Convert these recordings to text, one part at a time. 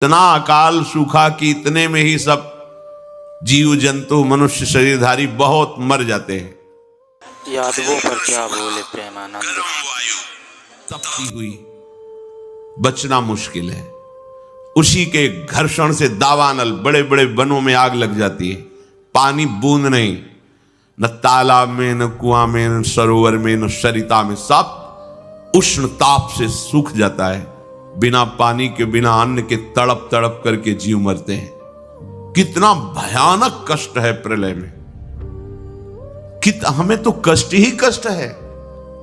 इतना अकाल सूखा कि इतने में ही सब जीव जंतु मनुष्य शरीरधारी बहुत मर जाते हैं। यादवों पर क्या बोले प्रेमानंद। तपती हुई बचना मुश्किल है। उसी के घर्षण से दावानल बड़े बड़े वनों में आग लग जाती है। पानी बूंद नहीं, न तालाब में, न कुआं में, न सरोवर में, न सरिता में, सब उष्ण ताप से सूख जाता है। बिना पानी के, बिना अन्न के तड़प तड़प करके जीव मरते हैं। कितना भयानक कष्ट है प्रलय में। हमें तो कष्ट ही कष्ट है।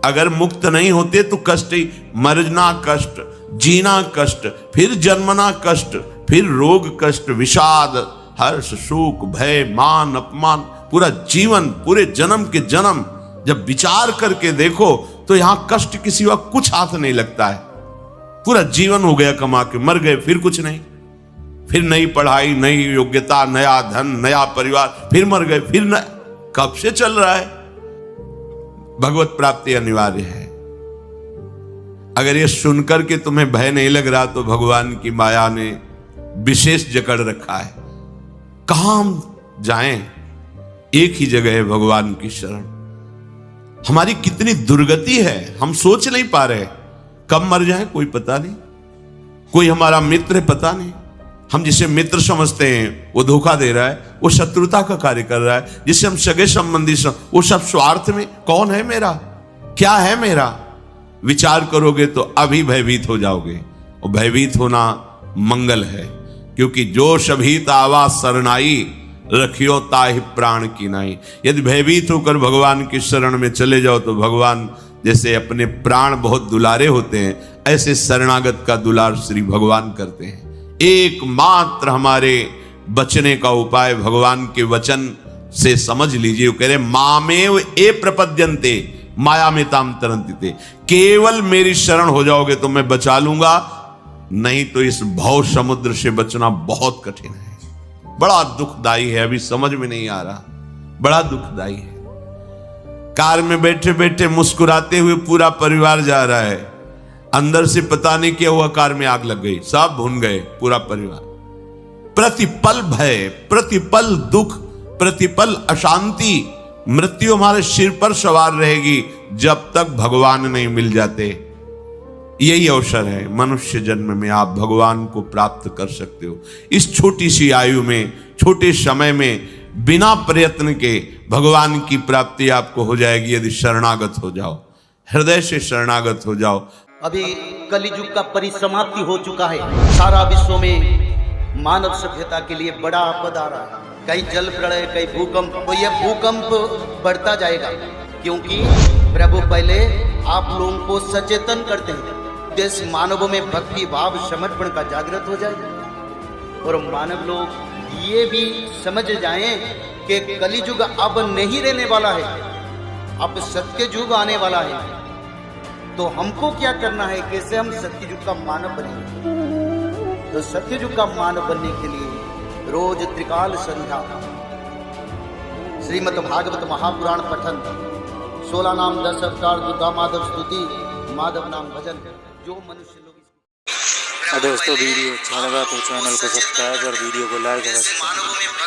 अगर मुक्त नहीं होते तो कष्ट ही, मरना कष्ट, जीना कष्ट, फिर जन्मना कष्ट, फिर रोग कष्ट, विषाद, हर्ष, शोक, भय, मान, अपमान, पूरा जीवन, पूरे जन्म के जन्म जब विचार करके देखो तो यहां कष्ट के सिवा कुछ हाथ नहीं लगता है। पूरा जीवन हो गया कमा के, मर गए, फिर कुछ नहीं, फिर नई पढ़ाई, नई योग्यता, नया धन, नया परिवार, फिर मर गए, फिर न, कब से चल रहा है। भगवत प्राप्ति अनिवार्य है। अगर ये सुनकर के तुम्हें भय नहीं लग रहा तो भगवान की माया ने विशेष जकड़ रखा है। कहां हम जाएं? एक ही जगह है, भगवान की शरण। हमारी कितनी दुर्गति है, हम सोच नहीं पा रहे। कब मर जाए कोई पता नहीं। कोई हमारा मित्र पता नहीं। हम जिसे मित्र समझते हैं वो धोखा दे रहा है, वो शत्रुता का कार्य कर रहा है। जिसे हम सगे संबंधी वो सब स्वार्थ में। कौन है मेरा, क्या है मेरा? विचार करोगे तो अभी भयभीत हो जाओगे। और भयभीत होना मंगल है, क्योंकि जो शभीत आवा सरनाई, रखियो ताहि प्राण की नाई। यदि भयभीत होकर भगवान की शरण में चले जाओ तो भगवान जैसे अपने प्राण बहुत दुलारे होते हैं, ऐसे शरणागत का दुलार श्री भगवान करते हैं। एकमात्र हमारे बचने का उपाय भगवान के वचन से समझ लीजिए। वो कह रहे मामेव ए प्रपद्यन्ते माया में ताम तरन्ति। केवल मेरी शरण हो जाओगे तो मैं बचा लूंगा, नहीं तो इस भव समुद्र से बचना बहुत कठिन है। बड़ा दुखदाई है, अभी समझ में नहीं आ रहा, बड़ा दुखदाई है। कार में बैठे बैठे मुस्कुराते हुए पूरा परिवार जा रहा है, अंदर से पता नहीं क्या हुआ, कार में आग लग गई, सब भुन गए, पूरा परिवार। प्रतिपल भय, प्रतिपल दुख, प्रतिपल अशांति, मृत्यु हमारे सिर पर सवार रहेगी जब तक भगवान नहीं मिल जाते। यही अवसर है, मनुष्य जन्म में आप भगवान को प्राप्त कर सकते हो। इस छोटी सी आयु में, छोटे समय में, बिना प्रयत्न के भगवान की प्राप्ति आपको हो जाएगी यदि शरणागत हो जाओ, हृदय से शरणागत हो जाओ। अभी कलियुग का परिसमाप्ति हो चुका है। सारा विश्व में मानव सभ्यता के लिए बड़ा आपदा आ रहा है। कहीं जल प्रलय, कहीं भूकंप। तो यह भूकंप बढ़ता जाएगा, क्योंकि प्रभु पहले आप लोगों को सचेतन करते हैं। देश मानवों में भक्ति भाव समर्पण का जागृत हो जाए और मानव लोग ये भी समझ जाएं कि कलियुग अब नहीं रहने वाला है, अब सत्य युग आने वाला है। तो हमको क्या करना है, कैसे हम सत्य युग का मानव बनेंगे? तो सत्य युग का मानव बनने के लिए रोज त्रिकाल संध्या श्रीमद् भागवत महापुराण पठन, 16 नाम 10 अवतार, दुर्गा माधव स्तुति, माधव नाम भजन, जो मनुष्य लोग। दोस्तों वीडियो अच्छा लगा तो चैनल को सब्सक्राइब और वीडियो को लाइक अवश्य।